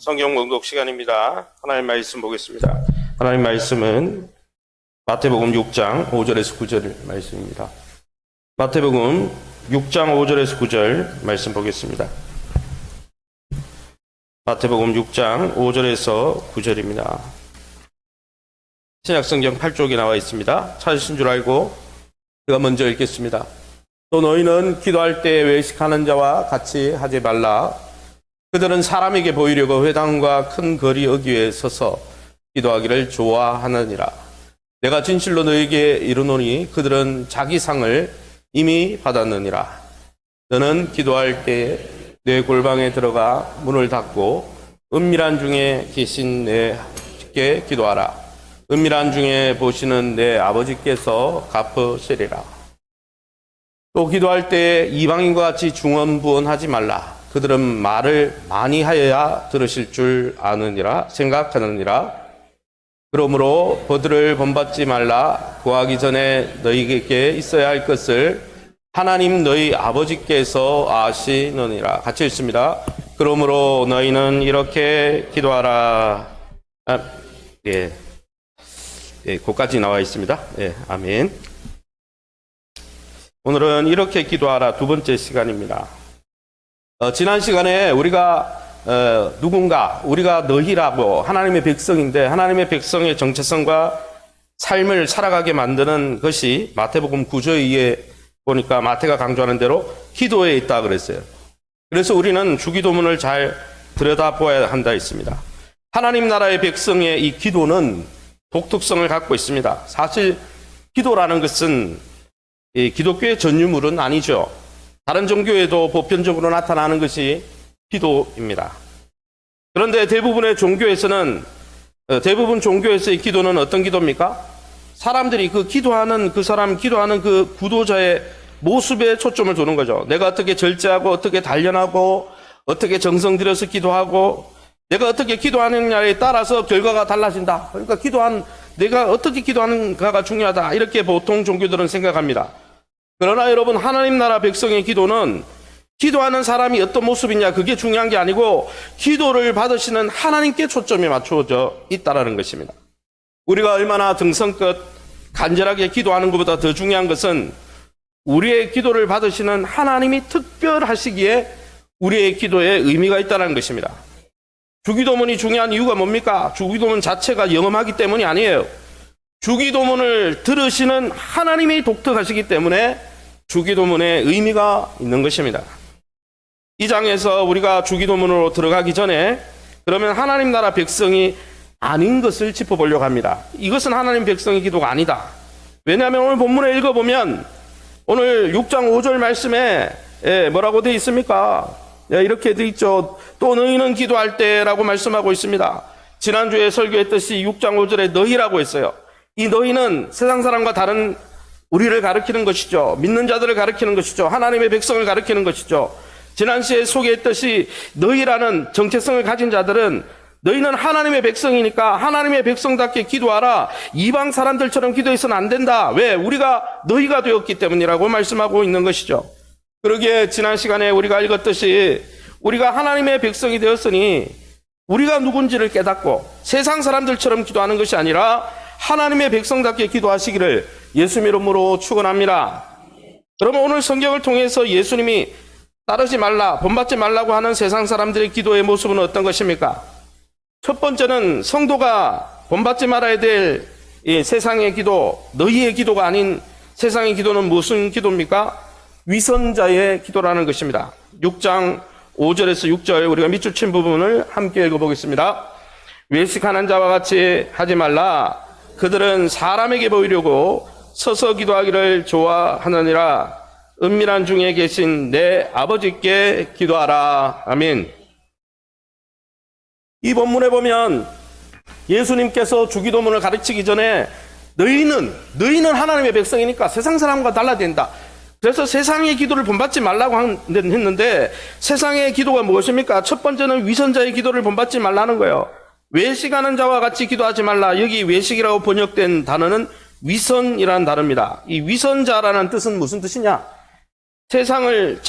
성경 봉독 시간입니다. 하나님 말씀 보겠습니다. 하나님 말씀은 마태복음 6장 5절에서 9절 말씀입니다. 마태복음 6장 5절에서 9절 말씀 보겠습니다. 마태복음 6장 5절에서 9절입니다. 신약성경 8쪽에 나와 있습니다. 찾으신 줄 알고 제가 먼저 읽겠습니다. 또 너희는 기도할 때 외식하는 자와 같이 하지 말라. 그들은 사람에게 보이려고 회당과 큰 거리 어귀에 서서 기도하기를 좋아하느니라. 내가 진실로 너희에게 이르노니 그들은 자기 상을 이미 받았느니라. 너는 기도할 때 내 골방에 들어가 문을 닫고 은밀한 중에 계신 내 아버지께 기도하라. 은밀한 중에 보시는 내 아버지께서 갚으시리라. 또 기도할 때 이방인과 같이 중언부언하지 말라. 그들은 말을 많이 하여야 들으실 줄 아느니라 생각하느니라. 그러므로 버들을 본받지 말라. 구하기 전에 너희에게 있어야 할 것을 하나님 너희 아버지께서 아시느니라. 같이 읽습니다. 그러므로 너희는 이렇게 기도하라. 그까지 나와 있습니다. 아멘. 오늘은 이렇게 기도하라 두 번째 시간입니다. 지난 시간에 우리가 우리가 너희라고 하나님의 백성인데 하나님의 백성의 정체성과 삶을 살아가게 만드는 것이 마태복음 9조에 보니까 마태가 강조하는 대로 기도에 있다 그랬어요. 그래서 우리는 주기도문을 잘 들여다보아야 한다 했습니다. 하나님 나라의 백성의 이 기도는 독특성을 갖고 있습니다. 사실 기도라는 것은 기독교의 전유물은 아니죠. 다른 종교에도 보편적으로 나타나는 것이 기도입니다. 그런데 대부분 종교에서의 기도는 어떤 기도입니까? 사람들이 기도하는 그 구도자의 모습에 초점을 두는 거죠. 내가 어떻게 절제하고 어떻게 단련하고 어떻게 정성 들여서 기도하고 내가 어떻게 기도하느냐에 따라서 결과가 달라진다. 그러니까 내가 어떻게 기도하는가가 중요하다. 이렇게 보통 종교들은 생각합니다. 그러나 여러분, 하나님 나라 백성의 기도는 기도하는 사람이 어떤 모습이냐 그게 중요한 게 아니고 기도를 받으시는 하나님께 초점이 맞춰져 있다는 것입니다. 우리가 얼마나 등성껏 간절하게 기도하는 것보다 더 중요한 것은 우리의 기도를 받으시는 하나님이 특별하시기에 우리의 기도에 의미가 있다는 것입니다. 주기도문이 중요한 이유가 뭡니까? 주기도문 자체가 영험하기 때문이 아니에요. 주기도문을 들으시는 하나님이 독특하시기 때문에 주기도문에 의미가 있는 것입니다. 이 장에서 우리가 주기도문으로 들어가기 전에 그러면 하나님 나라 백성이 아닌 것을 짚어보려고 합니다. 이것은 하나님 백성의 기도가 아니다. 왜냐하면 오늘 본문에 읽어보면 오늘 6장 5절 말씀에 뭐라고 되어 있습니까? 이렇게 되어 있죠. 또 너희는 기도할 때라고 말씀하고 있습니다. 지난주에 설교했듯이 6장 5절에 너희라고 했어요. 이 너희는 세상 사람과 다른 우리를 가리키는 것이죠. 믿는 자들을 가리키는 것이죠. 하나님의 백성을 가리키는 것이죠. 지난 시에 소개했듯이 너희라는 정체성을 가진 자들은 너희는 하나님의 백성이니까 하나님의 백성답게 기도하라. 이방 사람들처럼 기도해서는 안 된다. 왜? 우리가 너희가 되었기 때문이라고 말씀하고 있는 것이죠. 그러기에 지난 시간에 우리가 읽었듯이 우리가 하나님의 백성이 되었으니 우리가 누군지를 깨닫고 세상 사람들처럼 기도하는 것이 아니라 하나님의 백성답게 기도하시기를 예수 이름으로 축원합니다. 그러면 오늘 성경을 통해서 예수님이 따르지 말라, 본받지 말라고 하는 세상 사람들의 기도의 모습은 어떤 것입니까? 첫 번째는 성도가 본받지 말아야 될 세상의 기도, 너희의 기도가 아닌 세상의 기도는 무슨 기도입니까? 위선자의 기도라는 것입니다. 6장 5절에서 6절 우리가 밑줄 친 부분을 함께 읽어보겠습니다. 외식하는 자와 같이 하지 말라. 그들은 사람에게 보이려고 서서 기도하기를 좋아하느니라. 은밀한 중에 계신 내 아버지께 기도하라. 아멘. 이 본문에 보면 예수님께서 주기도문을 가르치기 전에 너희는 하나님의 백성이니까 세상 사람과 달라야 된다. 그래서 세상의 기도를 본받지 말라고 했는데 세상의 기도가 무엇입니까? 첫 번째는 위선자의 기도를 본받지 말라는 거예요. 외식하는 자와 같이 기도하지 말라. 여기 외식이라고 번역된 단어는 위선이라는 단어입니다. 이 위선자라는 뜻은 무슨 뜻이냐? 세상을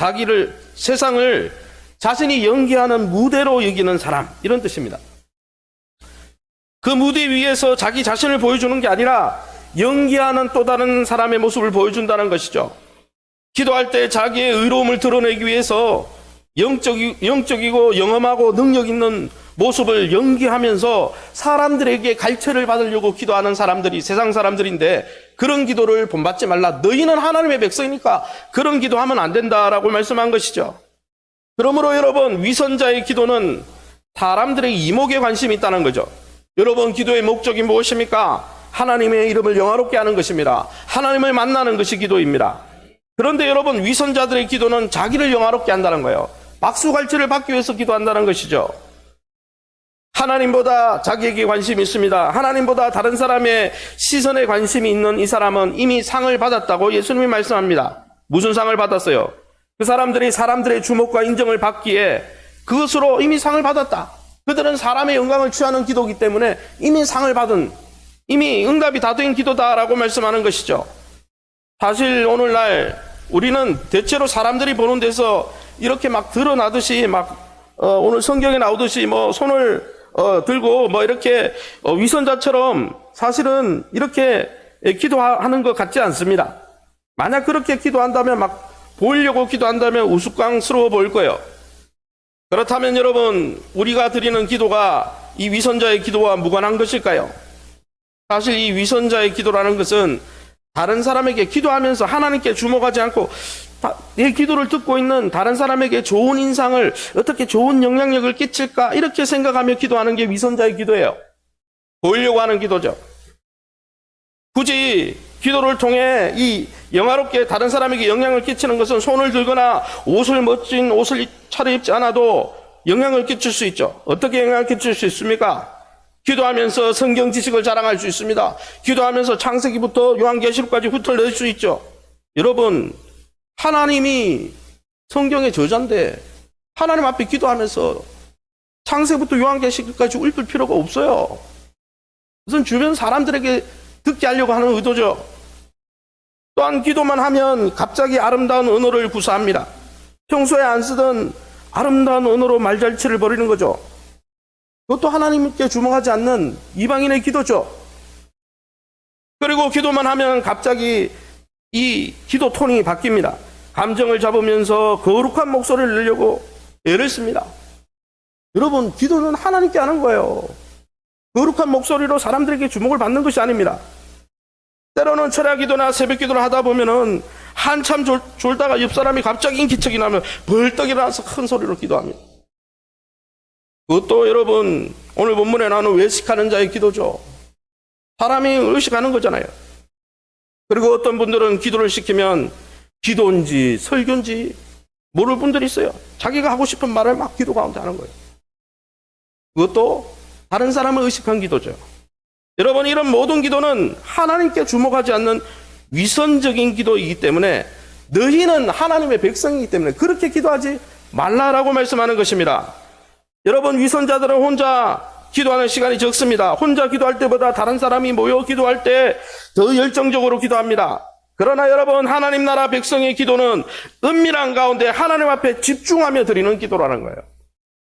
자신이 연기하는 무대로 여기는 사람, 이런 뜻입니다. 그 무대 위에서 자기 자신을 보여주는 게 아니라 연기하는 또 다른 사람의 모습을 보여준다는 것이죠. 기도할 때 자기의 의로움을 드러내기 위해서 영적이고 영험하고 능력 있는 모습을 연기하면서 사람들에게 갈채를 받으려고 기도하는 사람들이 세상 사람들인데, 그런 기도를 본받지 말라. 너희는 하나님의 백성이니까 그런 기도하면 안 된다라고 말씀한 것이죠. 그러므로 여러분, 위선자의 기도는 사람들의 이목에 관심이 있다는 거죠. 여러분, 기도의 목적이 무엇입니까? 하나님의 이름을 영화롭게 하는 것입니다. 하나님을 만나는 것이 기도입니다. 그런데 여러분, 위선자들의 기도는 자기를 영화롭게 한다는 거예요. 박수갈채를 받기 위해서 기도한다는 것이죠. 하나님보다 자기에게 관심이 있습니다. 하나님보다 다른 사람의 시선에 관심이 있는 이 사람은 이미 상을 받았다고 예수님이 말씀합니다. 무슨 상을 받았어요? 그 사람들이 사람들의 주목과 인정을 받기에 그것으로 이미 상을 받았다. 그들은 사람의 영광을 취하는 기도이기 때문에 이미 상을 받은, 이미 응답이 다 된 기도다라고 말씀하는 것이죠. 사실 오늘날 우리는 대체로 사람들이 보는 데서 이렇게 막 드러나듯이 오늘 성경에 나오듯이 손을 들고 이렇게 위선자처럼 사실은 이렇게 기도하는 것 같지 않습니다. 만약 그렇게 기도한다면 보이려고 기도한다면 우스꽝스러워 보일 거예요. 그렇다면 여러분, 우리가 드리는 기도가 이 위선자의 기도와 무관한 것일까요? 사실 이 위선자의 기도라는 것은 다른 사람에게 기도하면서 하나님께 주목하지 않고 내 기도를 듣고 있는 다른 사람에게 좋은 인상을, 어떻게 좋은 영향력을 끼칠까, 이렇게 생각하며 기도하는 게 위선자의 기도예요. 보이려고 하는 기도죠. 굳이 기도를 통해 이 영화롭게 다른 사람에게 영향을 끼치는 것은 손을 들거나 멋진 옷을 차려입지 않아도 영향을 끼칠 수 있죠. 어떻게 영향을 끼칠 수 있습니까? 기도하면서 성경 지식을 자랑할 수 있습니다. 기도하면서 창세기부터 요한계시록까지 훑어낼 수 있죠. 여러분, 하나님이 성경의 저자인데 하나님 앞에 기도하면서 창세부터 요한계시록까지 읊을 필요가 없어요. 무슨 주변 사람들에게 듣게 하려고 하는 의도죠. 또한 기도만 하면 갑자기 아름다운 언어를 구사합니다. 평소에 안 쓰던 아름다운 언어로 말잘치를 벌이는 거죠. 그것도 하나님께 주목하지 않는 이방인의 기도죠. 그리고 기도만 하면 갑자기 이 기도 톤이 바뀝니다. 감정을 잡으면서 거룩한 목소리를 내려고 애를 씁니다. 여러분, 기도는 하나님께 하는 거예요. 거룩한 목소리로 사람들에게 주목을 받는 것이 아닙니다. 때로는 철야 기도나 새벽 기도를 하다 보면은 한참 졸다가 옆 사람이 갑자기 인기척이 나면 벌떡 일어나서 큰 소리로 기도합니다. 그것도 여러분, 오늘 본문에 나오는 외식하는 자의 기도죠. 사람이 의식하는 거잖아요. 그리고 어떤 분들은 기도를 시키면 기도인지 설교인지 모를 분들이 있어요. 자기가 하고 싶은 말을 막 기도 가운데 하는 거예요. 그것도 다른 사람을 의식한 기도죠. 여러분, 이런 모든 기도는 하나님께 주목하지 않는 위선적인 기도이기 때문에 너희는 하나님의 백성이기 때문에 그렇게 기도하지 말라라고 말씀하는 것입니다. 여러분, 위선자들은 혼자 기도하는 시간이 적습니다. 혼자 기도할 때보다 다른 사람이 모여 기도할 때 더 열정적으로 기도합니다. 그러나 여러분, 하나님 나라 백성의 기도는 은밀한 가운데 하나님 앞에 집중하며 드리는 기도라는 거예요.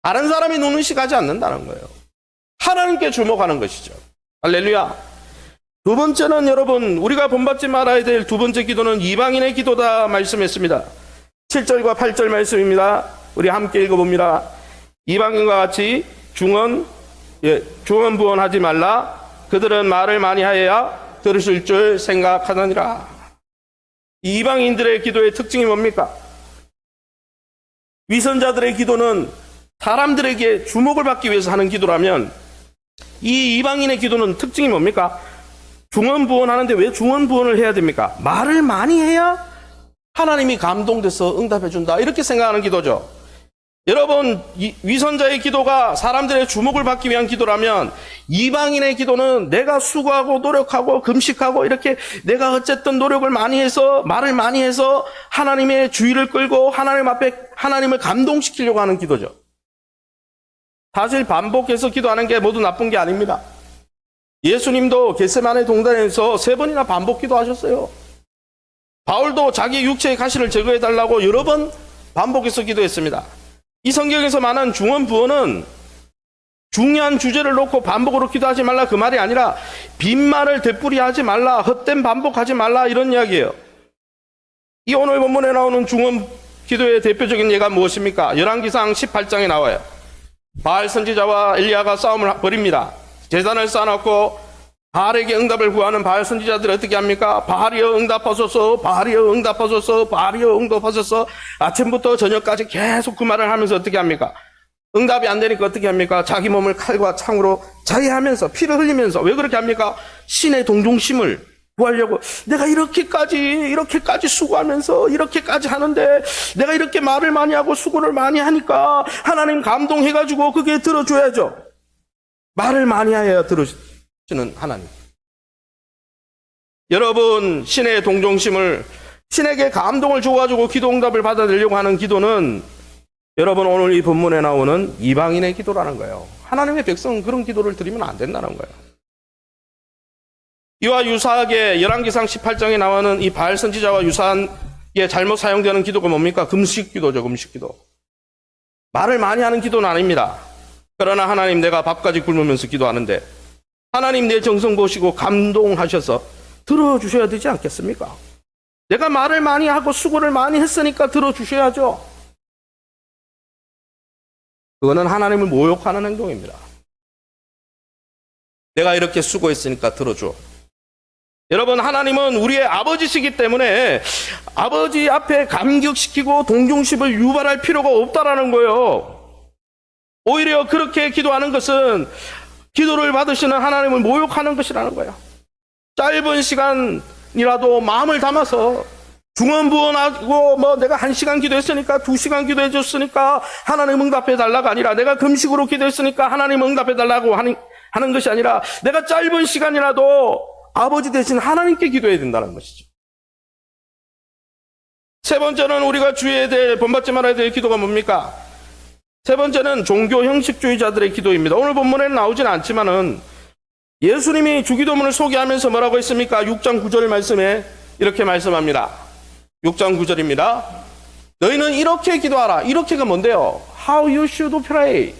다른 사람이 눈 의식하지 않는다는 거예요. 하나님께 주목하는 것이죠. 할렐루야. 두 번째는 여러분, 우리가 본받지 말아야 될 두 번째 기도는 이방인의 기도다 말씀했습니다. 7절과 8절 말씀입니다. 우리 함께 읽어봅니다. 이방인과 같이 중언부언하지 말라. 그들은 말을 많이 하여야 들으실 줄 생각하느니라. 이방인들의 기도의 특징이 뭡니까? 위선자들의 기도는 사람들에게 주목을 받기 위해서 하는 기도라면, 이 이방인의 기도는 특징이 뭡니까? 중언부언하는데 왜 중언부언을 해야 됩니까? 말을 많이 해야 하나님이 감동돼서 응답해 준다, 이렇게 생각하는 기도죠. 여러분, 위선자의 기도가 사람들의 주목을 받기 위한 기도라면, 이방인의 기도는 내가 수고하고 노력하고 금식하고 이렇게 내가 어쨌든 노력을 많이 해서 말을 많이 해서 하나님의 주의를 끌고 하나님 앞에 하나님을 감동시키려고 하는 기도죠. 사실 반복해서 기도하는 게 모두 나쁜 게 아닙니다. 예수님도 겟세마네 동산에서 3번이나 반복 기도하셨어요. 바울도 자기 육체의 가시를 제거해달라고 여러 번 반복해서 기도했습니다. 이 성경에서 말하는 중언부언은 중요한 주제를 놓고 반복으로 기도하지 말라 그 말이 아니라 빈말을 되풀이하지 말라, 헛된 반복하지 말라 이런 이야기예요. 이 오늘 본문에 나오는 중언 기도의 대표적인 예가 무엇입니까? 열왕기상 18장에 나와요. 바알 선지자와 엘리야가 싸움을 벌입니다. 제단을 쌓아놓고 바알에게 응답을 구하는 바알 선지자들이 어떻게 합니까? 바알이여 응답하소서, 바알이여 응답하소서, 바알이여 응답하소서. 아침부터 저녁까지 계속 그 말을 하면서 어떻게 합니까? 응답이 안 되니까 어떻게 합니까? 자기 몸을 칼과 창으로 자해하면서 피를 흘리면서. 왜 그렇게 합니까? 신의 동정심을 구하려고. 내가 이렇게까지 수고하면서 이렇게까지 하는데 내가 이렇게 말을 많이 하고 수고를 많이 하니까 하나님 감동해가지고 그게 들어줘야죠. 말을 많이 해야 들어주는 하나님. 여러분, 신의 동정심을, 신에게 감동을 줘가지고 기도 응답을 받아들이려고 하는 기도는 여러분 오늘 이 본문에 나오는 이방인의 기도라는 거예요. 하나님의 백성은 그런 기도를 드리면 안 된다는 거예요. 이와 유사하게 열왕기상 18장에 나오는 이 바알 선지자와 유사한 잘못 사용되는 기도가 뭡니까? 금식 기도죠. 금식 기도. 말을 많이 하는 기도는 아닙니다. 그러나 하나님, 내가 밥까지 굶으면서 기도하는데 하나님 내 정성 보시고 감동하셔서 들어주셔야 되지 않겠습니까? 내가 말을 많이 하고 수고를 많이 했으니까 들어주셔야죠. 그거는 하나님을 모욕하는 행동입니다. 내가 이렇게 수고했으니까 들어줘. 여러분, 하나님은 우리의 아버지시기 때문에 아버지 앞에 감격시키고 동정심을 유발할 필요가 없다라는 거예요. 오히려 그렇게 기도하는 것은 기도를 받으시는 하나님을 모욕하는 것이라는 거예요. 짧은 시간이라도 마음을 담아서 중언부언하고 내가 1시간 기도했으니까 2시간 기도해 줬으니까 하나님 응답해 달라가 아니라, 내가 금식으로 기도했으니까 하나님 응답해 달라고 하는 것이 아니라, 내가 짧은 시간이라도 아버지 대신 하나님께 기도해야 된다는 것이죠. 세 번째는 우리가 주의해야 될, 본받지 말아야 될 기도가 뭡니까? 세 번째는 종교 형식주의자들의 기도입니다. 오늘 본문에는 나오진 않지만은 예수님이 주기도문을 소개하면서 뭐라고 했습니까? 6장 9절 말씀에 이렇게 말씀합니다. 6장 9절입니다. 너희는 이렇게 기도하라. 이렇게가 뭔데요? How you should pray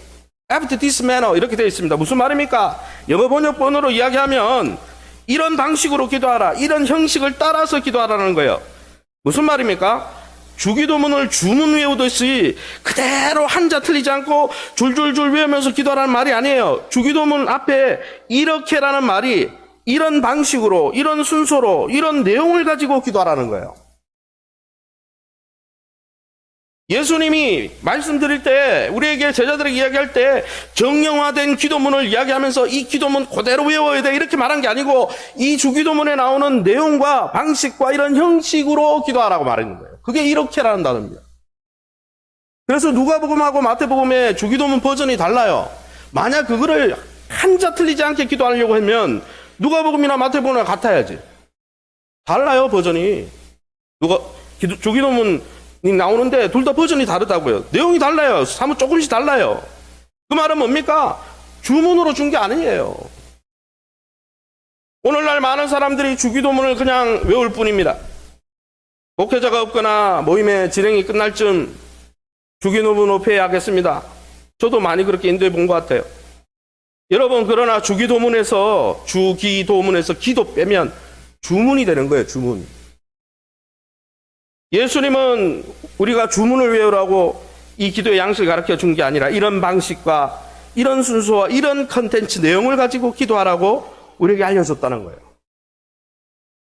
after this manner, 이렇게 되어 있습니다. 무슨 말입니까? 영어 번역본으로 이야기하면 이런 방식으로 기도하라, 이런 형식을 따라서 기도하라는 거예요. 무슨 말입니까? 주기도문을 주문 외우듯이 그대로 한자 틀리지 않고 줄줄줄 외우면서 기도하라는 말이 아니에요. 주기도문 앞에 이렇게라는 말이 이런 방식으로, 이런 순서로, 이런 내용을 가지고 기도하라는 거예요. 예수님이 말씀드릴 때, 우리에게, 제자들에게 이야기할 때 정형화된 기도문을 이야기하면서 이 기도문 그대로 외워야 돼 이렇게 말한 게 아니고, 이 주기도문에 나오는 내용과 방식과 이런 형식으로 기도하라고 말하는 거예요. 그게 이렇게라는 단어입니다. 그래서 누가복음하고 마태복음의 주기도문 버전이 달라요. 만약 그거를 한자 틀리지 않게 기도하려고 하면 누가복음이나 마태복음이나 같아야지. 달라요, 버전이. 주기도문이 나오는데 둘 다 버전이 다르다고요. 내용이 달라요. 사뭇 조금씩 달라요. 그 말은 뭡니까? 주문으로 준 게 아니에요. 오늘날 많은 사람들이 주기도문을 그냥 외울 뿐입니다. 목회자가 없거나 모임의 진행이 끝날 쯤 주기도문 오페하겠습니다. 저도 많이 그렇게 인도해 본 것 같아요. 여러분, 그러나 주기도문에서 기도 빼면 주문이 되는 거예요. 주문. 예수님은 우리가 주문을 외우라고 이 기도의 양식을 가르쳐 준 게 아니라 이런 방식과 이런 순서와 이런 컨텐츠 내용을 가지고 기도하라고 우리에게 알려줬다는 거예요.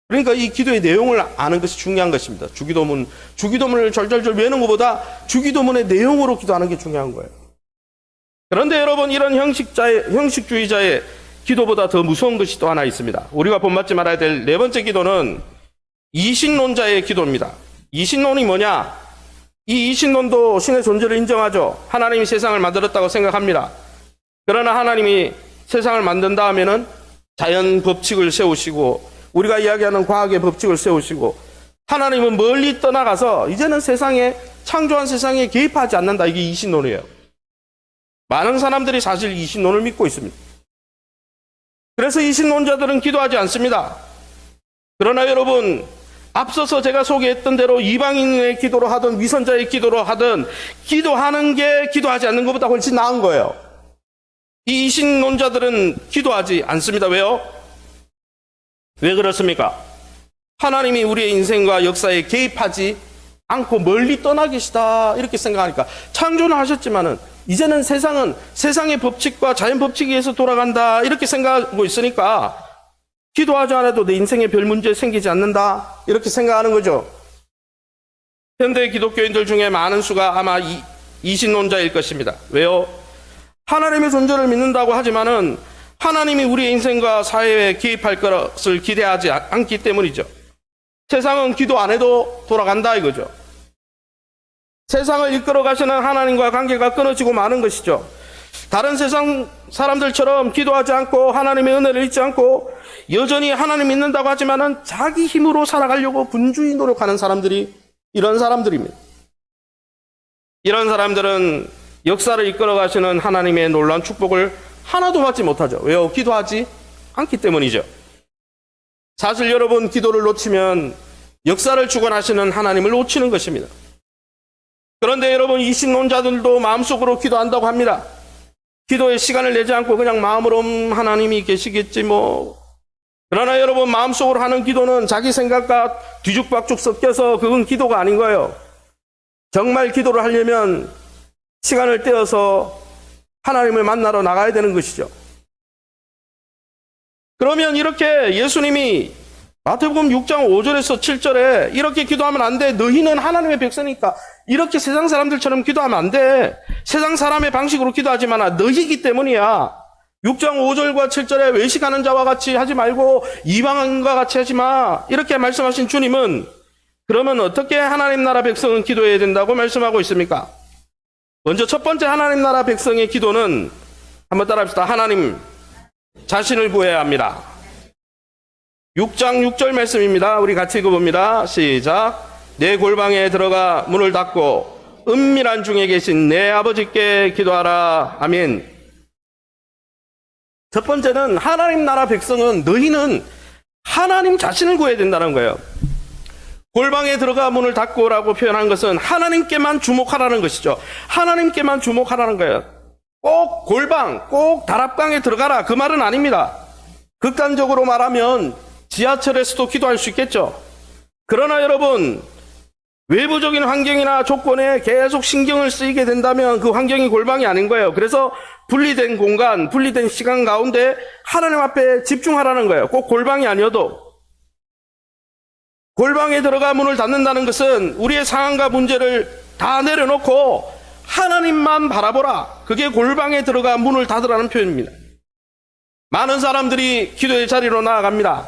그러니까 이 기도의 내용을 아는 것이 중요한 것입니다. 주기도문을 절절절 외우는 것보다 주기도문의 내용으로 기도하는 게 중요한 거예요. 그런데 여러분, 이런 형식주의자의 기도보다 더 무서운 것이 또 하나 있습니다. 우리가 본받지 말아야 될 네 번째 기도는 이신론자의 기도입니다. 이신론이 뭐냐? 이 이신론도 신의 존재를 인정하죠. 하나님이 세상을 만들었다고 생각합니다. 그러나 하나님이 세상을 만든 다음에는 자연 법칙을 세우시고, 우리가 이야기하는 과학의 법칙을 세우시고, 하나님은 멀리 떠나가서 이제는 창조한 세상에 개입하지 않는다. 이게 이신론이에요. 많은 사람들이 사실 이신론을 믿고 있습니다. 그래서 이신론자들은 기도하지 않습니다. 그러나 여러분, 앞서서 제가 소개했던 대로 이방인의 기도로 하든 위선자의 기도로 하든 기도하는 게 기도하지 않는 것보다 훨씬 나은 거예요. 이 이신론자들은 기도하지 않습니다. 왜요? 왜 그렇습니까? 하나님이 우리의 인생과 역사에 개입하지 않고 멀리 떠나 계시다 이렇게 생각하니까, 창조는 하셨지만은 이제는 세상은 세상의 법칙과 자연 법칙에 의해서 돌아간다 이렇게 생각하고 있으니까 기도하지 않아도 내 인생에 별 문제 생기지 않는다 이렇게 생각하는 거죠. 현대 기독교인들 중에 많은 수가 아마 이신론자일 것입니다. 왜요? 하나님의 존재를 믿는다고 하지만은 하나님이 우리의 인생과 사회에 개입할 것을 기대하지 않기 때문이죠. 세상은 기도 안 해도 돌아간다 이거죠. 세상을 이끌어 가시는 하나님과 관계가 끊어지고 마는 것이죠. 다른 세상 사람들처럼 기도하지 않고 하나님의 은혜를 잊지 않고 여전히 하나님 믿는다고 하지만은 자기 힘으로 살아가려고 분주히 노력하는 사람들이 이런 사람들입니다. 이런 사람들은 역사를 이끌어 가시는 하나님의 놀라운 축복을 하나도 받지 못하죠. 왜요? 기도하지 않기 때문이죠. 사실 여러분, 기도를 놓치면 역사를 주관하시는 하나님을 놓치는 것입니다. 그런데 여러분, 이신론자들도 마음속으로 기도한다고 합니다. 기도에 시간을 내지 않고 그냥 마음으로 하나님이 계시겠지 뭐. 그러나 여러분, 마음속으로 하는 기도는 자기 생각과 뒤죽박죽 섞여서 그건 기도가 아닌 거예요. 정말 기도를 하려면 시간을 떼어서 하나님을 만나러 나가야 되는 것이죠. 그러면 이렇게 예수님이 마태복음 6장 5절에서 7절에 이렇게 기도하면 안 돼. 너희는 하나님의 백성이니까 이렇게 세상 사람들처럼 기도하면 안 돼. 세상 사람의 방식으로 기도하지 마라. 너희이기 때문이야. 6장 5절과 7절에 외식하는 자와 같이 하지 말고 이방인과 같이 하지 마. 이렇게 말씀하신 주님은 그러면 어떻게 하나님 나라 백성은 기도해야 된다고 말씀하고 있습니까? 먼저 첫 번째 하나님 나라 백성의 기도는 한번 따라합시다. 하나님 자신을 구해야 합니다. 6장 6절 말씀입니다. 우리 같이 읽어봅니다. 시작. 내 골방에 들어가 문을 닫고 은밀한 중에 계신 내 아버지께 기도하라. 아멘. 첫 번째는 하나님 나라 백성은 너희는 하나님 자신을 구해야 된다는 거예요. 골방에 들어가 문을 닫고라고 표현한 것은 하나님께만 주목하라는 것이죠. 하나님께만 주목하라는 거예요. 꼭 골방, 꼭 다락방에 들어가라 그 말은 아닙니다. 극단적으로 말하면 지하철에서도 기도할 수 있겠죠. 그러나 여러분, 외부적인 환경이나 조건에 계속 신경을 쓰이게 된다면 그 환경이 골방이 아닌 거예요. 그래서 분리된 공간, 분리된 시간 가운데 하나님 앞에 집중하라는 거예요. 꼭 골방이 아니어도. 골방에 들어가 문을 닫는다는 것은 우리의 상황과 문제를 다 내려놓고 하나님만 바라보라. 그게 골방에 들어가 문을 닫으라는 표현입니다. 많은 사람들이 기도의 자리로 나아갑니다.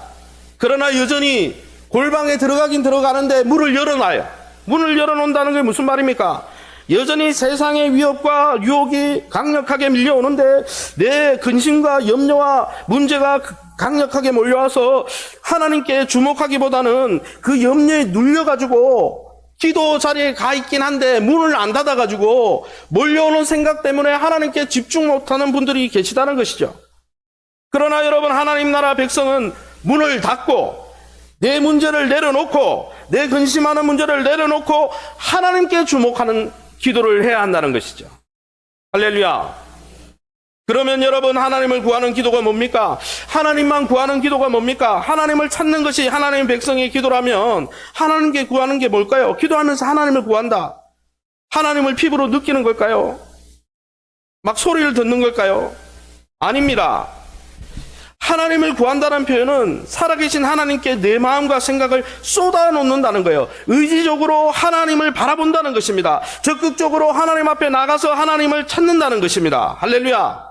그러나 여전히 골방에 들어가긴 들어가는데 문을 열어놔요. 문을 열어놓는다는 게 무슨 말입니까? 여전히 세상의 위협과 유혹이 강력하게 밀려오는데 내 근심과 염려와 문제가 강력하게 몰려와서 하나님께 주목하기보다는 그 염려에 눌려가지고 기도 자리에 가 있긴 한데 문을 안 닫아가지고 몰려오는 생각 때문에 하나님께 집중 못하는 분들이 계시다는 것이죠. 그러나 여러분, 하나님 나라 백성은 문을 닫고 내 문제를 내려놓고 내 근심하는 문제를 내려놓고 하나님께 주목하는 기도를 해야 한다는 것이죠. 할렐루야. 그러면 여러분, 하나님을 구하는 기도가 뭡니까? 하나님만 구하는 기도가 뭡니까? 하나님을 찾는 것이 하나님의 백성의 기도라면 하나님께 구하는 게 뭘까요? 기도하면서 하나님을 구한다. 하나님을 피부로 느끼는 걸까요? 막 소리를 듣는 걸까요? 아닙니다. 하나님을 구한다는 표현은 살아계신 하나님께 내 마음과 생각을 쏟아놓는다는 거예요. 의지적으로 하나님을 바라본다는 것입니다. 적극적으로 하나님 앞에 나가서 하나님을 찾는다는 것입니다. 할렐루야.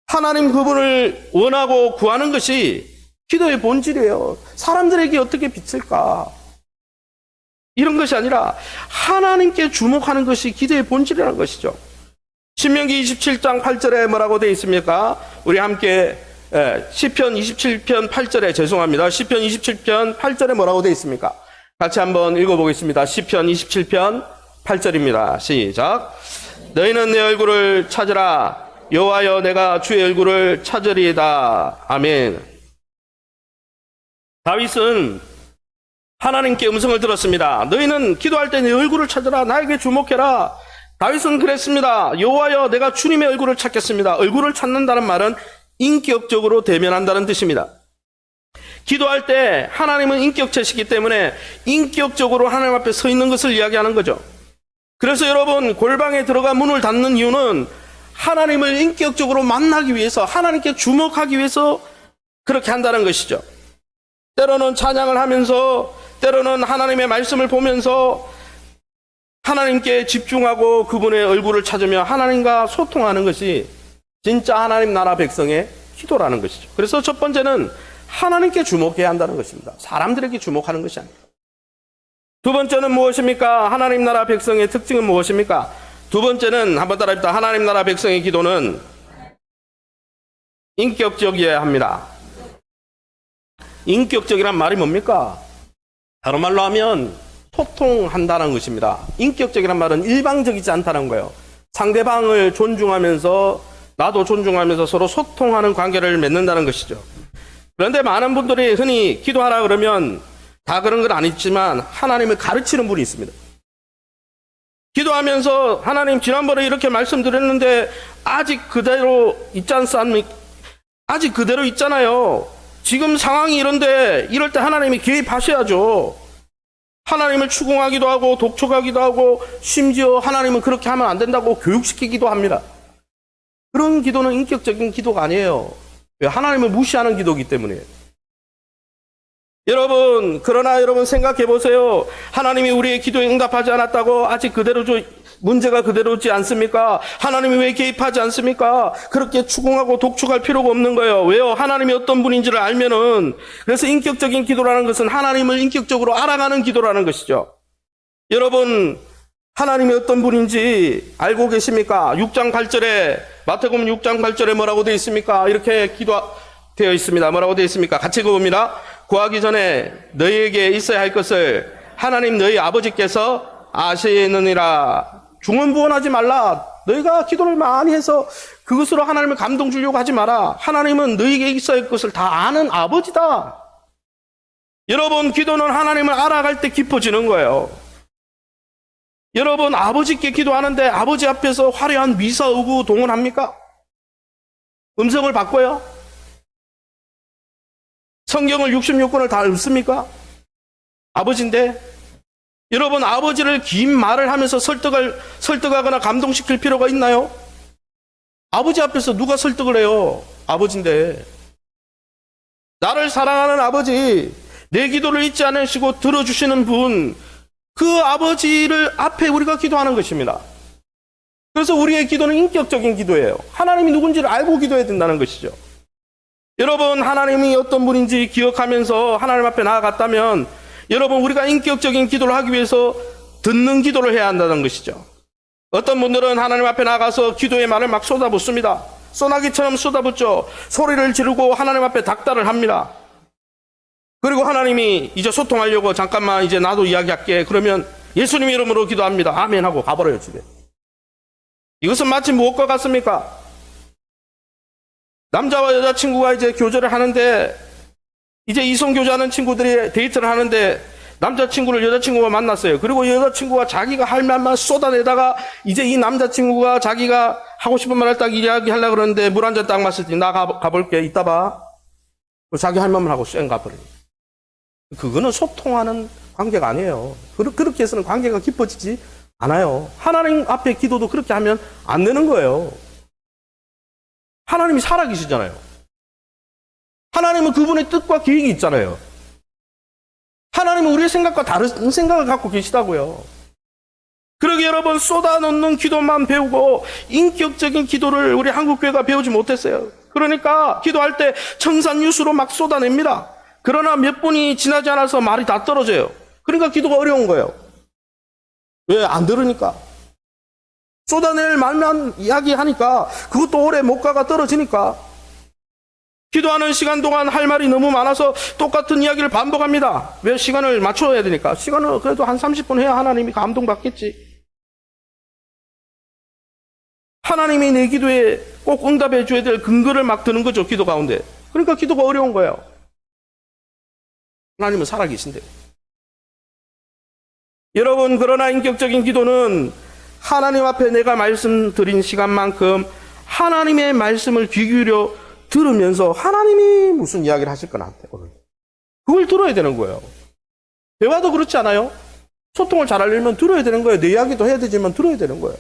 하나님 그분을 원하고 구하는 것이 기도의 본질이에요. 사람들에게 어떻게 비칠까? 이런 것이 아니라 하나님께 주목하는 것이 기도의 본질이라는 것이죠. 신명기 27장 8절에 뭐라고 되어 있습니까? 우리 함께 시편 27편 8절에 죄송합니다. 시편 27편 8절에 뭐라고 되어 있습니까? 같이 한번 읽어보겠습니다. 시편 27편 8절입니다. 시작. 너희는 내 얼굴을 찾으라. 여호와여, 내가 주의 얼굴을 찾으리이다. 아멘. 다윗은 하나님께 음성을 들었습니다. 너희는 기도할 때 내 얼굴을 찾으라. 나에게 주목해라. 다윗은 그랬습니다. 여호와여, 내가 주님의 얼굴을 찾겠습니다. 얼굴을 찾는다는 말은 인격적으로 대면한다는 뜻입니다. 기도할 때 하나님은 인격체시기 때문에 인격적으로 하나님 앞에 서 있는 것을 이야기하는 거죠. 그래서 여러분, 골방에 들어가 문을 닫는 이유는 하나님을 인격적으로 만나기 위해서, 하나님께 주목하기 위해서 그렇게 한다는 것이죠. 때로는 찬양을 하면서, 때로는 하나님의 말씀을 보면서 하나님께 집중하고 그분의 얼굴을 찾으며 하나님과 소통하는 것이 진짜 하나님 나라 백성의 기도라는 것이죠. 그래서 첫 번째는 하나님께 주목해야 한다는 것입니다. 사람들에게 주목하는 것이 아니라. 두 번째는 무엇입니까? 하나님 나라 백성의 특징은 무엇입니까? 두 번째는 한번 따라합시다. 하나님 나라 백성의 기도는 인격적이어야 합니다. 인격적이란 말이 뭡니까? 다른 말로 하면 소통한다는 것입니다. 인격적이란 말은 일방적이지 않다는 거예요. 상대방을 존중하면서 나도 존중하면서 서로 소통하는 관계를 맺는다는 것이죠. 그런데 많은 분들이 흔히 기도하라 그러면 다 그런 건 아니지만 하나님을 가르치는 분이 있습니다. 기도하면서 하나님 지난번에 이렇게 말씀드렸는데 아직 그대로 있지 않습니까? 아직 그대로 있잖아요. 지금 상황이 이런데 이럴 때 하나님이 개입하셔야죠. 하나님을 추궁하기도 하고 독촉하기도 하고 심지어 하나님은 그렇게 하면 안 된다고 교육시키기도 합니다. 그런 기도는 인격적인 기도가 아니에요. 왜? 하나님을 무시하는 기도이기 때문에. 여러분, 그러나 여러분 생각해 보세요. 하나님이 우리의 기도에 응답하지 않았다고 아직 그대로 문제가 그대로지 않습니까? 하나님이 왜 개입하지 않습니까? 그렇게 추궁하고 독촉할 필요가 없는 거예요. 왜요? 하나님이 어떤 분인지를 알면은. 그래서 인격적인 기도라는 것은 하나님을 인격적으로 알아가는 기도라는 것이죠. 여러분, 하나님이 어떤 분인지 알고 계십니까? 6장 8절에, 마태복음 6장 8절에 뭐라고 되어 있습니까? 이렇게 기도되어 있습니다. 뭐라고 되어 있습니까? 같이 읽어봅니다. 구하기 전에 너희에게 있어야 할 것을 하나님 너희 아버지께서 아시느니라. 중언부언하지 말라. 너희가 기도를 많이 해서 그것으로 하나님을 감동 주려고 하지 마라. 하나님은 너희에게 있어야 할 것을 다 아는 아버지다. 여러분, 기도는 하나님을 알아갈 때 깊어지는 거예요. 여러분, 아버지께 기도하는데 아버지 앞에서 화려한 미사의구 동원합니까? 음성을 바꿔요? 성경을 66권을 다 읽습니까? 아버지인데 여러분, 아버지를 긴 말을 하면서 설득하거나 감동시킬 필요가 있나요? 아버지 앞에서 누가 설득을 해요? 아버지인데. 나를 사랑하는 아버지, 내 기도를 잊지 않으시고 들어주시는 분, 그 아버지를 앞에 우리가 기도하는 것입니다. 그래서 우리의 기도는 인격적인 기도예요. 하나님이 누군지를 알고 기도해야 된다는 것이죠. 여러분, 하나님이 어떤 분인지 기억하면서 하나님 앞에 나아갔다면 여러분, 우리가 인격적인 기도를 하기 위해서 듣는 기도를 해야 한다는 것이죠. 어떤 분들은 하나님 앞에 나가서 기도의 말을 막 쏟아붓습니다. 소나기처럼 쏟아붓죠. 소리를 지르고 하나님 앞에 닥달을 합니다. 그리고 하나님이 이제 소통하려고 잠깐만 이제 나도 이야기할게. 그러면 예수님 이름으로 기도합니다. 아멘 하고 가버려요, 집에. 이것은 마치 무엇과 같습니까? 남자와 여자친구가 이제 교제를 하는데 이제 이성교제하는 친구들이 데이트를 하는데 남자친구를 여자친구가 만났어요. 그리고 여자친구가 자기가 할 말만 쏟아내다가 이제 이 남자친구가 자기가 하고 싶은 말을 딱 이야기하려고 그러는데 물 한 잔 딱 마실 때 나 가볼게. 이따 봐. 자기 할 말만 하고 쌩 가버려요. 그거는 소통하는 관계가 아니에요. 그렇게 해서는 관계가 깊어지지 않아요. 하나님 앞에 기도도 그렇게 하면 안 되는 거예요. 하나님이 살아계시잖아요. 하나님은 그분의 뜻과 계획이 있잖아요. 하나님은 우리의 생각과 다른 생각을 갖고 계시다고요. 그러게 여러분, 쏟아놓는 기도만 배우고 인격적인 기도를 우리 한국교회가 배우지 못했어요. 그러니까 기도할 때 청산유수로 막 쏟아냅니다. 그러나 몇 분이 지나지 않아서 말이 다 떨어져요. 그러니까 기도가 어려운 거예요. 왜? 안 들으니까. 쏟아낼 말만 이야기하니까 그것도 오래 못 가가 떨어지니까. 기도하는 시간 동안 할 말이 너무 많아서 똑같은 이야기를 반복합니다. 왜? 시간을 맞춰야 되니까. 시간을 그래도 한 30분 해야 하나님이 감동받겠지. 하나님이 내 기도에 꼭 응답해 줘야 될 근거를 막 드는 거죠, 기도 가운데. 그러니까 기도가 어려운 거예요. 하나님은 살아계신데. 여러분, 그러나 인격적인 기도는 하나님 앞에 내가 말씀드린 시간만큼 하나님의 말씀을 귀 기울여 들으면서 하나님이 무슨 이야기를 하실 건 같아요. 오늘 그걸 들어야 되는 거예요. 대화도 그렇지 않아요? 소통을 잘하려면 들어야 되는 거예요. 내 이야기도 해야 되지만 들어야 되는 거예요.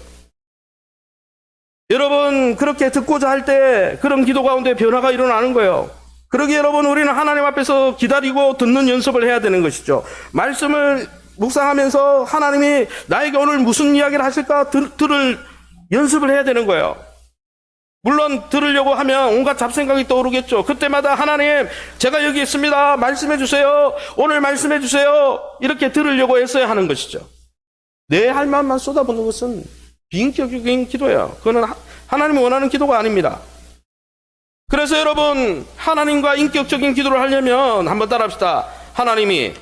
여러분, 그렇게 듣고자 할 때 그런 기도 가운데 변화가 일어나는 거예요. 그러기에 여러분, 우리는 하나님 앞에서 기다리고 듣는 연습을 해야 되는 것이죠. 말씀을 묵상하면서 하나님이 나에게 오늘 무슨 이야기를 하실까 들을 연습을 해야 되는 거예요. 물론 들으려고 하면 온갖 잡생각이 떠오르겠죠. 그때마다 하나님, 제가 여기 있습니다. 말씀해 주세요. 오늘 말씀해 주세요. 이렇게 들으려고 했어야 하는 것이죠. 내 할 말만 쏟아붓는 것은 비인격적인 기도예요. 그거는 하나님이 원하는 기도가 아닙니다. 그래서 여러분, 하나님과 인격적인 기도를 하려면 한번 따라합시다. 하나님이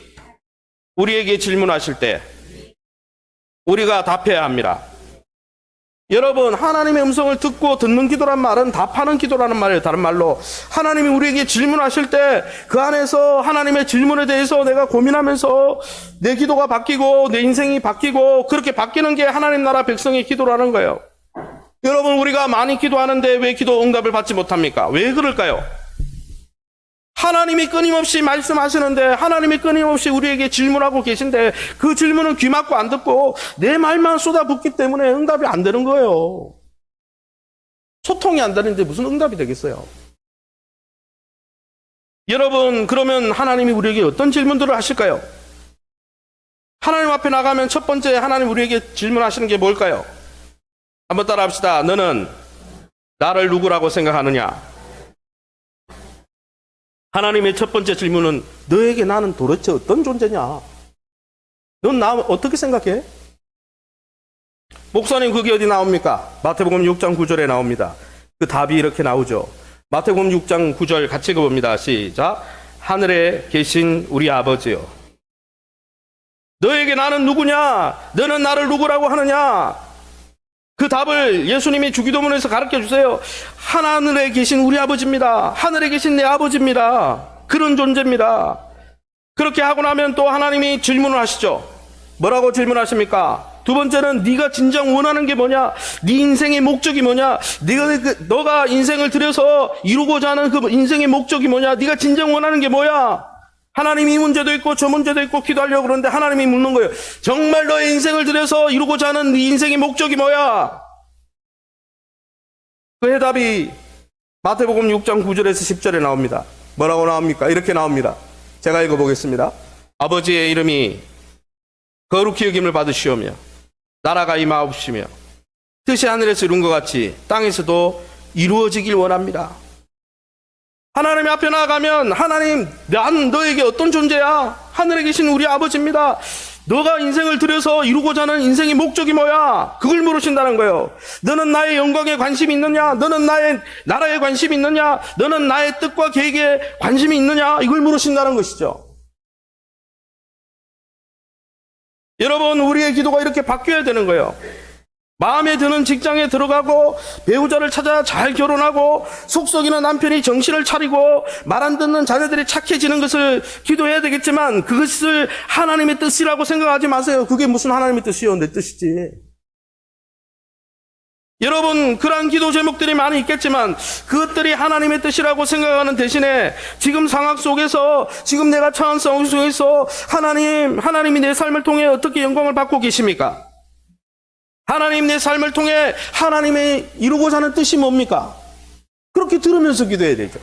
우리에게 질문하실 때 우리가 답해야 합니다. 여러분, 하나님의 음성을 듣고 듣는 기도란 말은 답하는 기도라는 말이에요. 다른 말로 하나님이 우리에게 질문하실 때 그 안에서 하나님의 질문에 대해서 내가 고민하면서 내 기도가 바뀌고 내 인생이 바뀌고 그렇게 바뀌는 게 하나님 나라 백성의 기도라는 거예요. 여러분, 우리가 많이 기도하는데 왜 기도 응답을 받지 못합니까? 왜 그럴까요? 하나님이 끊임없이 말씀하시는데, 하나님이 끊임없이 우리에게 질문하고 계신데 그 질문은 귀 막고 안 듣고 내 말만 쏟아붓기 때문에 응답이 안 되는 거예요. 소통이 안 되는데 무슨 응답이 되겠어요? 여러분, 그러면 하나님이 우리에게 어떤 질문들을 하실까요? 하나님 앞에 나가면 첫 번째 하나님 우리에게 질문하시는 게 뭘까요? 한번 따라 합시다. 너는 나를 누구라고 생각하느냐? 하나님의 첫 번째 질문은 너에게 나는 도대체 어떤 존재냐? 넌 나 어떻게 생각해? 목사님, 그게 어디 나옵니까? 마태복음 6장 9절에 나옵니다. 그 답이 이렇게 나오죠. 마태복음 6장 9절 같이 읽어봅니다. 시작. 하늘에 계신 우리 아버지요, 너에게 나는 누구냐? 너는 나를 누구라고 하느냐? 그 답을 예수님이 주기도문에서 가르쳐 주세요. 하늘에 계신 우리 아버지입니다. 하늘에 계신 내 아버지입니다. 그런 존재입니다. 그렇게 하고 나면 또 하나님이 질문을 하시죠. 뭐라고 질문하십니까? 두 번째는 네가 진정 원하는 게 뭐냐? 네 인생의 목적이 뭐냐? 너가 인생을 들여서 이루고자 하는 그 인생의 목적이 뭐냐? 네가 진정 원하는 게 뭐야? 하나님이 이 문제도 있고 저 문제도 있고 기도하려고 그러는데 하나님이 묻는 거예요. 정말 너의 인생을 들여서 이루고자 하는 네 인생의 목적이 뭐야? 그 해답이 마태복음 6장 9절에서 10절에 나옵니다. 뭐라고 나옵니까? 이렇게 나옵니다. 제가 읽어보겠습니다. 아버지의 이름이 거룩히 여김을 받으시오며 나라가 임하옵시며 뜻이 하늘에서 이룬 것 같이 땅에서도 이루어지길 원합니다. 하나님 앞에 나아가면 하나님, 난 너에게 어떤 존재야? 하늘에 계신 우리 아버지입니다. 너가 인생을 들여서 이루고자 하는 인생의 목적이 뭐야? 그걸 물으신다는 거예요. 너는 나의 영광에 관심이 있느냐? 너는 나의 나라에 관심이 있느냐? 너는 나의 뜻과 계획에 관심이 있느냐? 이걸 물으신다는 것이죠. 여러분, 우리의 기도가 이렇게 바뀌어야 되는 거예요. 마음에 드는 직장에 들어가고 배우자를 찾아 잘 결혼하고 속썩이는 남편이 정신을 차리고 말 안 듣는 자녀들이 착해지는 것을 기도해야 되겠지만 그것을 하나님의 뜻이라고 생각하지 마세요. 그게 무슨 하나님의 뜻이요? 내 뜻이지. 여러분, 그러한 기도 제목들이 많이 있겠지만 그것들이 하나님의 뜻이라고 생각하는 대신에 지금 상황 속에서, 지금 내가 처한 상황 속에서 하나님이 내 삶을 통해 어떻게 영광을 받고 계십니까? 하나님, 내 삶을 통해 하나님의 이루고자 하는 뜻이 뭡니까? 그렇게 들으면서 기도해야 되죠.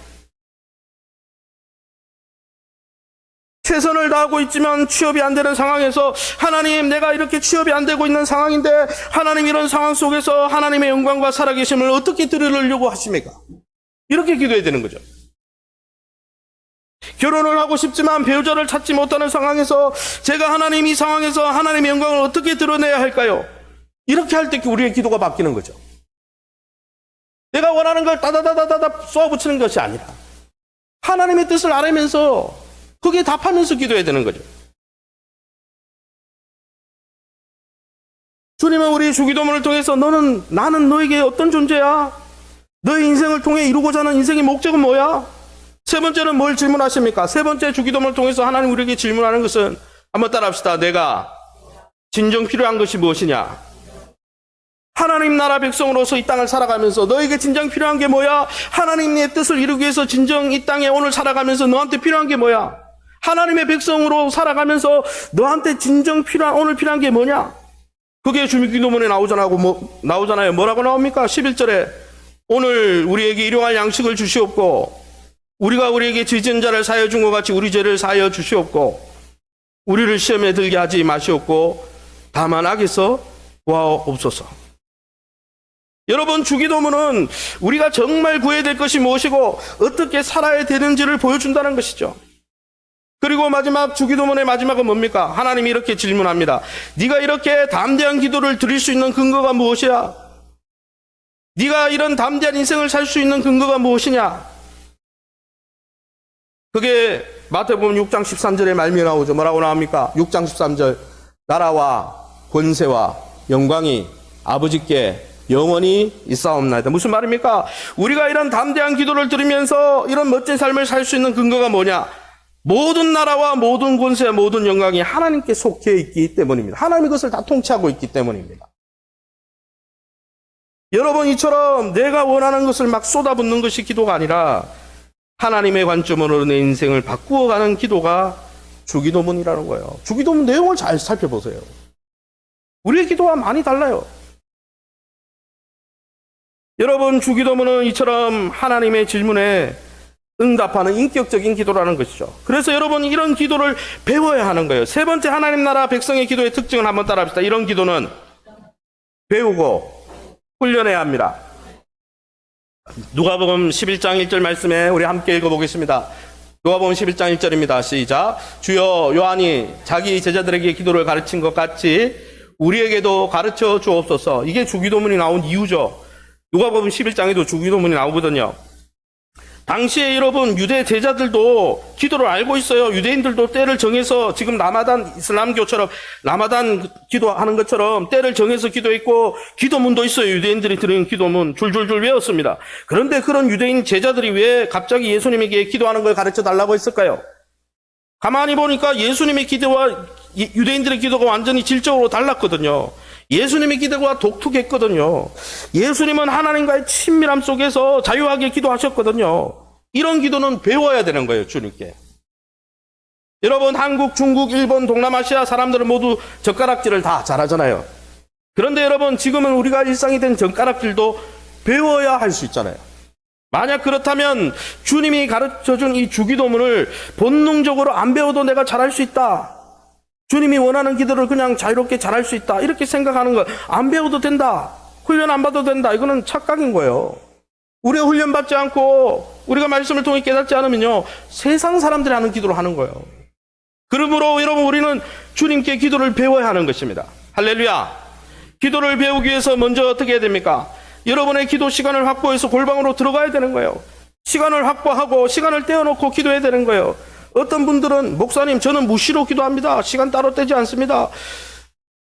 최선을 다하고 있지만 취업이 안 되는 상황에서 하나님, 내가 이렇게 취업이 안 되고 있는 상황인데 하나님, 이런 상황 속에서 하나님의 영광과 살아계심을 어떻게 들으려고 하십니까? 이렇게 기도해야 되는 거죠. 결혼을 하고 싶지만 배우자를 찾지 못하는 상황에서 제가 하나님, 이 상황에서 하나님의 영광을 어떻게 드러내야 할까요? 이렇게 할 때 우리의 기도가 바뀌는 거죠. 내가 원하는 걸 따다다다다다 쏘아붙이는 것이 아니라 하나님의 뜻을 알면서 거기에 답하면서 기도해야 되는 거죠. 주님은 우리 주기도문을 통해서 나는 너에게 어떤 존재야? 너의 인생을 통해 이루고자 하는 인생의 목적은 뭐야? 세 번째는 뭘 질문하십니까? 세 번째 주기도문을 통해서 하나님 우리에게 질문하는 것은, 한번 따라합시다. 내가 진정 필요한 것이 무엇이냐? 하나님 나라 백성으로서 이 땅을 살아가면서 너에게 진정 필요한 게 뭐야? 하나님의 뜻을 이루기 위해서 진정 이 땅에 오늘 살아가면서 너한테 필요한 게 뭐야? 하나님의 백성으로 살아가면서 너한테 진정 오늘 필요한 게 뭐냐? 그게 주기도문에 나오잖아요. 뭐라고 나옵니까? 11절에 오늘 우리에게 일용할 양식을 주시옵고 우리가 우리에게 죄진 자를 사하여 준 것 같이 우리 죄를 사하여 주시옵고 우리를 시험에 들게 하지 마시옵고 다만 악에서 구하옵소서. 여러분, 주기도문은 우리가 정말 구해야 될 것이 무엇이고 어떻게 살아야 되는지를 보여준다는 것이죠. 그리고 마지막 주기도문의 마지막은 뭡니까? 하나님이 이렇게 질문합니다. 네가 이렇게 담대한 기도를 드릴 수 있는 근거가 무엇이야? 네가 이런 담대한 인생을 살 수 있는 근거가 무엇이냐? 그게 마태복음 6장 13절에 말미에 나오죠. 뭐라고 나옵니까? 6장 13절 나라와 권세와 영광이 아버지께 영원히 있사옵나이다. 무슨 말입니까? 우리가 이런 담대한 기도를 들으면서 이런 멋진 삶을 살 수 있는 근거가 뭐냐? 모든 나라와 모든 권세, 모든 영광이 하나님께 속해 있기 때문입니다. 하나님이 그것을 다 통치하고 있기 때문입니다. 여러분, 이처럼 내가 원하는 것을 막 쏟아붓는 것이 기도가 아니라 하나님의 관점으로 내 인생을 바꾸어가는 기도가 주기도문이라는 거예요. 주기도문 내용을 잘 살펴보세요. 우리의 기도와 많이 달라요. 여러분, 주기도문은 이처럼 하나님의 질문에 응답하는 인격적인 기도라는 것이죠. 그래서 여러분, 이런 기도를 배워야 하는 거예요. 세 번째, 하나님 나라 백성의 기도의 특징을 한번 따라합시다. 이런 기도는 배우고 훈련해야 합니다. 누가복음 11장 1절 말씀에 우리 함께 읽어보겠습니다. 누가복음 11장 1절입니다. 시작. 주여, 요한이 자기 제자들에게 기도를 가르친 것 같이 우리에게도 가르쳐 주옵소서. 이게 주기도문이 나온 이유죠. 누가복음 11장에도 주기도문이 나오거든요. 당시에 여러분, 유대 제자들도 기도를 알고 있어요. 유대인들도 때를 정해서 지금 라마단, 이슬람교처럼 라마단 기도하는 것처럼 때를 정해서 기도했고 기도문도 있어요. 유대인들이 드리는 기도문 줄줄줄 외웠습니다. 그런데 그런 유대인 제자들이 왜 갑자기 예수님에게 기도하는 걸 가르쳐 달라고 했을까요? 가만히 보니까 예수님의 기도와 유대인들의 기도가 완전히 질적으로 달랐거든요. 예수님의 기도가 독특했거든요. 예수님은 하나님과의 친밀함 속에서 자유하게 기도하셨거든요. 이런 기도는 배워야 되는 거예요, 주님께. 여러분, 한국, 중국, 일본, 동남아시아 사람들은 모두 젓가락질을 다 잘하잖아요. 그런데 여러분, 지금은 우리가 일상이 된 젓가락질도 배워야 할 수 있잖아요. 만약 그렇다면 주님이 가르쳐준 이 주기도문을 본능적으로 안 배워도 내가 잘할 수 있다. 주님이 원하는 기도를 그냥 자유롭게 잘할 수 있다. 이렇게 생각하는 거, 안 배워도 된다. 훈련 안 받아도 된다. 이거는 착각인 거예요. 우리가 훈련 받지 않고 우리가 말씀을 통해 깨닫지 않으면요, 세상 사람들이 하는 기도를 하는 거예요. 그러므로 여러분, 우리는 주님께 기도를 배워야 하는 것입니다. 할렐루야. 기도를 배우기 위해서 먼저 어떻게 해야 됩니까? 여러분의 기도 시간을 확보해서 골방으로 들어가야 되는 거예요. 시간을 확보하고 시간을 떼어놓고 기도해야 되는 거예요. 어떤 분들은 목사님, 저는 무시로 기도합니다. 시간 따로 떼지 않습니다.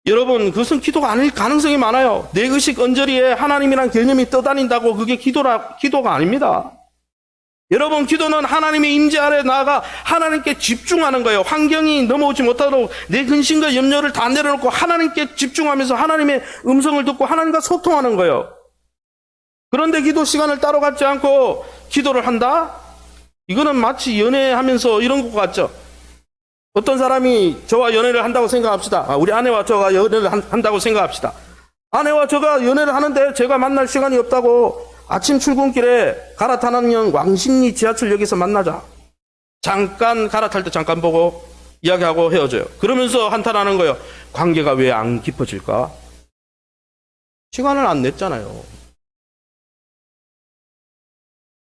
여러분, 그것은 기도가 아닐 가능성이 많아요. 내 의식 언저리에 하나님이란 개념이 떠다닌다고 그게 기도가 아닙니다. 여러분, 기도는 하나님의 임재 아래 나아가 하나님께 집중하는 거예요. 환경이 넘어오지 못하도록 내 근심과 염려를 다 내려놓고 하나님께 집중하면서 하나님의 음성을 듣고 하나님과 소통하는 거예요. 그런데 기도 시간을 따로 갖지 않고 기도를 한다? 이거는 마치 연애하면서 이런 것 같죠? 어떤 사람이 저와 연애를 한다고 생각합시다. 우리 아내와 저가 연애를 한다고 생각합시다. 아내와 저가 연애를 하는데 제가 만날 시간이 없다고 아침 출근길에 갈아타는 왕십리 지하철역에서 만나자. 잠깐 갈아탈 때 잠깐 보고 이야기하고 헤어져요. 그러면서 한탄하는 거예요. 관계가 왜 안 깊어질까? 시간을 안 냈잖아요.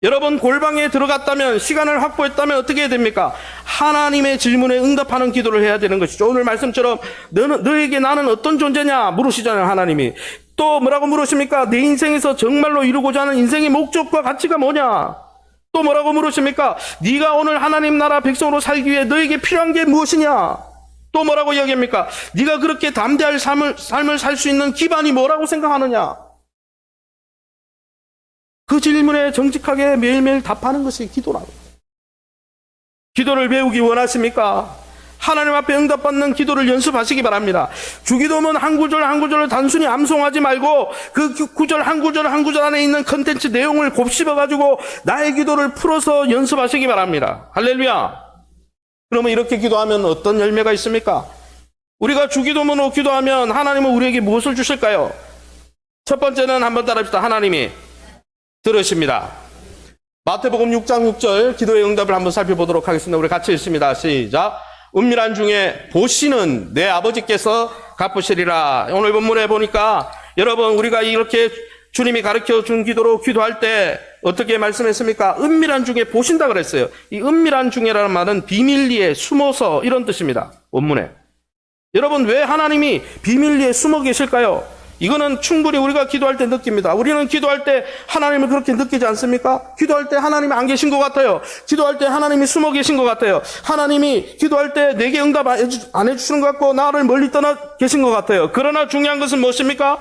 여러분, 골방에 들어갔다면, 시간을 확보했다면 어떻게 해야 됩니까? 하나님의 질문에 응답하는 기도를 해야 되는 것이죠. 오늘 말씀처럼 너에게 나는 어떤 존재냐 물으시잖아요, 하나님이. 또 뭐라고 물으십니까? 내 인생에서 정말로 이루고자 하는 인생의 목적과 가치가 뭐냐? 또 뭐라고 물으십니까? 네가 오늘 하나님 나라 백성으로 살기 위해 너에게 필요한 게 무엇이냐? 또 뭐라고 이야기합니까? 네가 그렇게 담대할 삶을 살 수 있는 기반이 뭐라고 생각하느냐? 그 질문에 정직하게 매일매일 답하는 것이 기도라고. 기도를 배우기 원하십니까? 하나님 앞에 응답받는 기도를 연습하시기 바랍니다. 주기도문 한 구절 한 구절을 단순히 암송하지 말고 그 구절 한 구절 한 구절 안에 있는 컨텐츠 내용을 곱씹어가지고 나의 기도를 풀어서 연습하시기 바랍니다. 할렐루야. 그러면 이렇게 기도하면 어떤 열매가 있습니까? 우리가 주기도문으로 기도하면 하나님은 우리에게 무엇을 주실까요? 첫 번째는 한번 따라합시다. 하나님이 들으십니다. 마태복음 6장 6절 기도의 응답을 한번 살펴보도록 하겠습니다. 우리 같이 읽습니다. 시작. 은밀한 중에 보시는 내 아버지께서 갚으시리라. 오늘 본문에 보니까 여러분 우리가 이렇게 주님이 가르쳐 준 기도로 기도할 때 어떻게 말씀했습니까? 은밀한 중에 보신다 그랬어요. 이 은밀한 중에라는 말은 비밀리에 숨어서 이런 뜻입니다. 원문에. 여러분 왜 하나님이 비밀리에 숨어 계실까요? 이거는 충분히 우리가 기도할 때 느낍니다. 우리는 기도할 때 하나님을 그렇게 느끼지 않습니까? 기도할 때 하나님이 안 계신 것 같아요. 기도할 때 하나님이 숨어 계신 것 같아요. 하나님이 기도할 때 내게 응답 안 해주시는 것 같고 나를 멀리 떠나 계신 것 같아요. 그러나 중요한 것은 무엇입니까?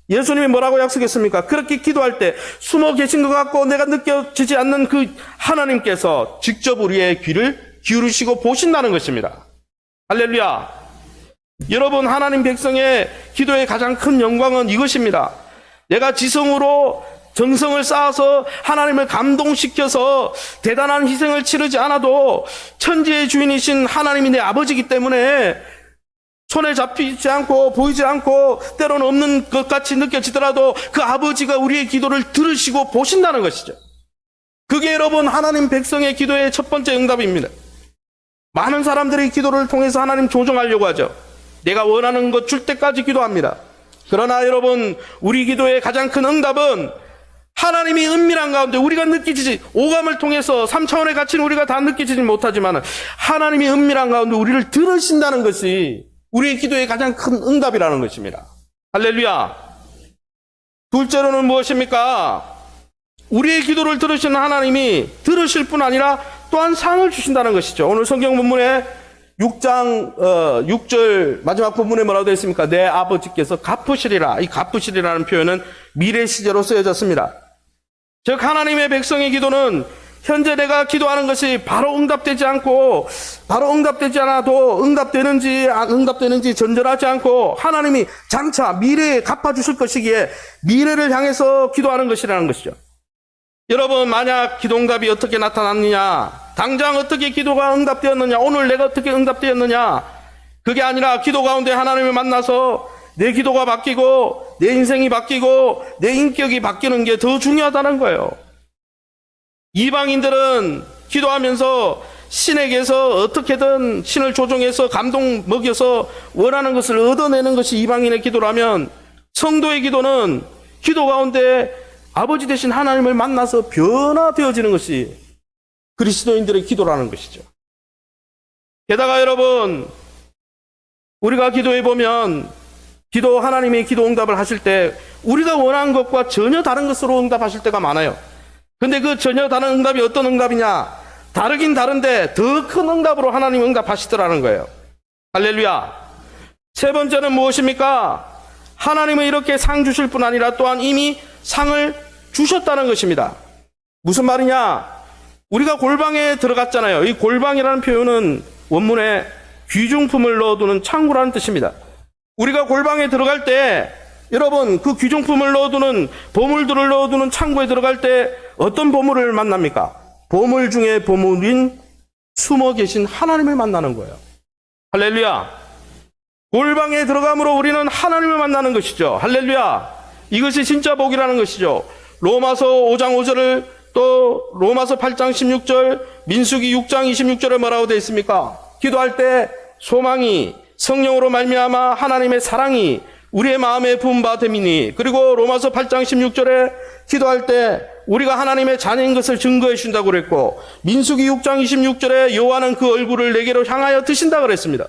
예수님이 뭐라고 약속했습니까? 그렇게 기도할 때 숨어 계신 것 같고 내가 느껴지지 않는 그 하나님께서 직접 우리의 귀를 기울이시고 보신다는 것입니다. 할렐루야. 여러분 하나님 백성의 기도의 가장 큰 영광은 이것입니다. 내가 지성으로 정성을 쌓아서 하나님을 감동시켜서 대단한 희생을 치르지 않아도 천지의 주인이신 하나님이 내 아버지이기 때문에 손에 잡히지 않고 보이지 않고 때로는 없는 것 같이 느껴지더라도 그 아버지가 우리의 기도를 들으시고 보신다는 것이죠. 그게 여러분 하나님 백성의 기도의 첫 번째 응답입니다. 많은 사람들이 기도를 통해서 하나님 조정하려고 하죠. 내가 원하는 것 줄 때까지 기도합니다. 그러나 여러분 우리 기도의 가장 큰 응답은 하나님이 은밀한 가운데 우리가 느끼지 오감을 통해서 3차원의 가치는 우리가 다 느끼지 못하지만 하나님이 은밀한 가운데 우리를 들으신다는 것이 우리의 기도의 가장 큰 응답이라는 것입니다. 할렐루야. 둘째로는 무엇입니까? 우리의 기도를 들으시는 하나님이 들으실 뿐 아니라 또한 상을 주신다는 것이죠. 오늘 성경 본문에 6장 6절 마지막 부분에 뭐라고 되어 있습니까? 내 아버지께서 갚으시리라. 이 갚으시리라는 표현은 미래 시제로 쓰여졌습니다. 즉 하나님의 백성의 기도는 현재 내가 기도하는 것이 바로 응답되지 않고 바로 응답되지 않아도 응답되는지 안 응답되는지 전전하지 않고 하나님이 장차 미래에 갚아주실 것이기에 미래를 향해서 기도하는 것이라는 것이죠. 여러분 만약 기도 응답이 어떻게 나타났느냐, 당장 어떻게 기도가 응답되었느냐, 오늘 내가 어떻게 응답되었느냐, 그게 아니라 기도 가운데 하나님을 만나서 내 기도가 바뀌고 내 인생이 바뀌고 내 인격이 바뀌는 게 더 중요하다는 거예요. 이방인들은 기도하면서 신에게서 어떻게든 신을 조종해서 감동 먹여서 원하는 것을 얻어내는 것이 이방인의 기도라면 성도의 기도는 기도 가운데 아버지 되신 하나님을 만나서 변화되어지는 것이 그리스도인들의 기도라는 것이죠. 게다가 여러분 우리가 기도해 보면 하나님이 기도 응답을 하실 때 우리가 원하는 것과 전혀 다른 것으로 응답하실 때가 많아요. 근데 그 전혀 다른 응답이 어떤 응답이냐? 다르긴 다른데 더 큰 응답으로 하나님 응답하시더라는 거예요. 할렐루야. 세 번째는 무엇입니까? 하나님은 이렇게 상 주실 뿐 아니라 또한 이미 상을 주셨다는 것입니다. 무슨 말이냐? 우리가 골방에 들어갔잖아요. 이 골방이라는 표현은 원문에 귀중품을 넣어두는 창고라는 뜻입니다. 우리가 골방에 들어갈 때 여러분 그 귀중품을 넣어두는 보물들을 넣어두는 창고에 들어갈 때 어떤 보물을 만납니까? 보물 중에 보물인 숨어 계신 하나님을 만나는 거예요. 할렐루야. 골방에 들어감으로 우리는 하나님을 만나는 것이죠. 할렐루야. 이것이 진짜 복이라는 것이죠. 로마서 5장 5절을 또 로마서 8장 16절 민수기 6장 26절에 뭐라고 되어 있습니까? 기도할 때 소망이 성령으로 말미암아 하나님의 사랑이 우리의 마음에 부은 바 됨이니, 그리고 로마서 8장 16절에 기도할 때 우리가 하나님의 자녀인 것을 증거해 준다고 그랬고, 민수기 6장 26절에 여호와는 그 얼굴을 내게로 향하여 드신다 그랬습니다.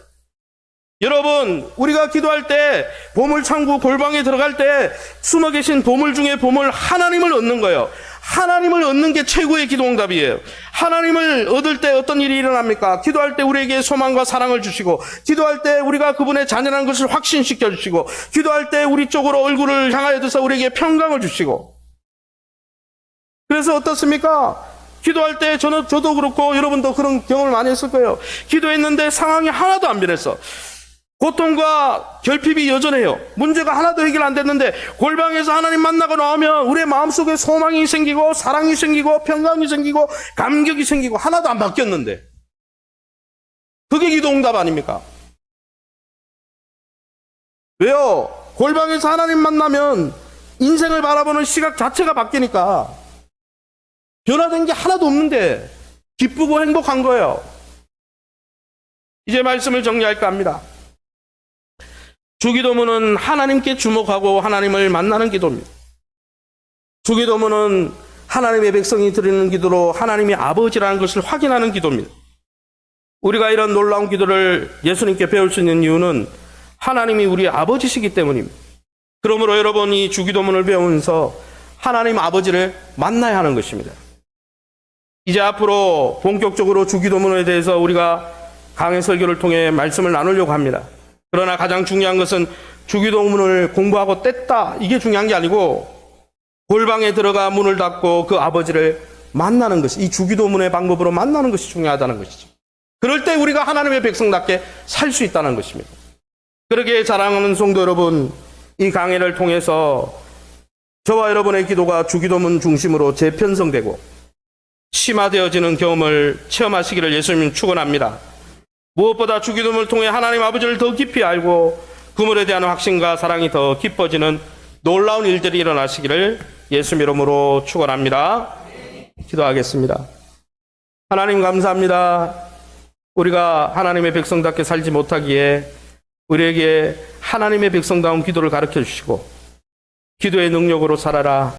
여러분 우리가 기도할 때 보물창고 골방에 들어갈 때 숨어 계신 보물 중에 보물 하나님을 얻는 거예요. 하나님을 얻는 게 최고의 기도 응답이에요. 하나님을 얻을 때 어떤 일이 일어납니까? 기도할 때 우리에게 소망과 사랑을 주시고, 기도할 때 우리가 그분의 자녀라는 것을 확신시켜 주시고, 기도할 때 우리 쪽으로 얼굴을 향하여 드서 우리에게 평강을 주시고. 그래서 어떻습니까? 기도할 때 저도 그렇고 여러분도 그런 경험을 많이 했을 거예요. 기도했는데 상황이 하나도 안 변했어. 고통과 결핍이 여전해요. 문제가 하나도 해결 안 됐는데 골방에서 하나님 만나고 나오면 우리의 마음속에 소망이 생기고 사랑이 생기고 평강이 생기고 감격이 생기고 하나도 안 바뀌었는데 그게 기도 응답 아닙니까? 왜요? 골방에서 하나님 만나면 인생을 바라보는 시각 자체가 바뀌니까 변화된 게 하나도 없는데 기쁘고 행복한 거예요. 이제 말씀을 정리할까 합니다. 주기도문은 하나님께 주목하고 하나님을 만나는 기도입니다. 주기도문은 하나님의 백성이 드리는 기도로 하나님이 아버지라는 것을 확인하는 기도입니다. 우리가 이런 놀라운 기도를 예수님께 배울 수 있는 이유는 하나님이 우리 아버지시기 때문입니다. 그러므로 여러분이 주기도문을 배우면서 하나님 아버지를 만나야 하는 것입니다. 이제 앞으로 본격적으로 주기도문에 대해서 우리가 강해 설교를 통해 말씀을 나누려고 합니다. 그러나 가장 중요한 것은 주기도문을 공부하고 뗐다 이게 중요한 게 아니고 골방에 들어가 문을 닫고 그 아버지를 만나는 것이 이 주기도문의 방법으로 만나는 것이 중요하다는 것이죠. 그럴 때 우리가 하나님의 백성답게 살 수 있다는 것입니다. 그러기에 사랑하는 성도 여러분, 이 강해를 통해서 저와 여러분의 기도가 주기도문 중심으로 재편성되고 심화되어지는 경험을 체험하시기를 예수님 축원합니다. 무엇보다 주기도문을 통해 하나님 아버지를 더 깊이 알고 그물에 대한 확신과 사랑이 더 깊어지는 놀라운 일들이 일어나시기를 예수님 이름으로 축원합니다. 기도하겠습니다. 하나님 감사합니다. 우리가 하나님의 백성답게 살지 못하기에 우리에게 하나님의 백성다운 기도를 가르쳐 주시고 기도의 능력으로 살아라.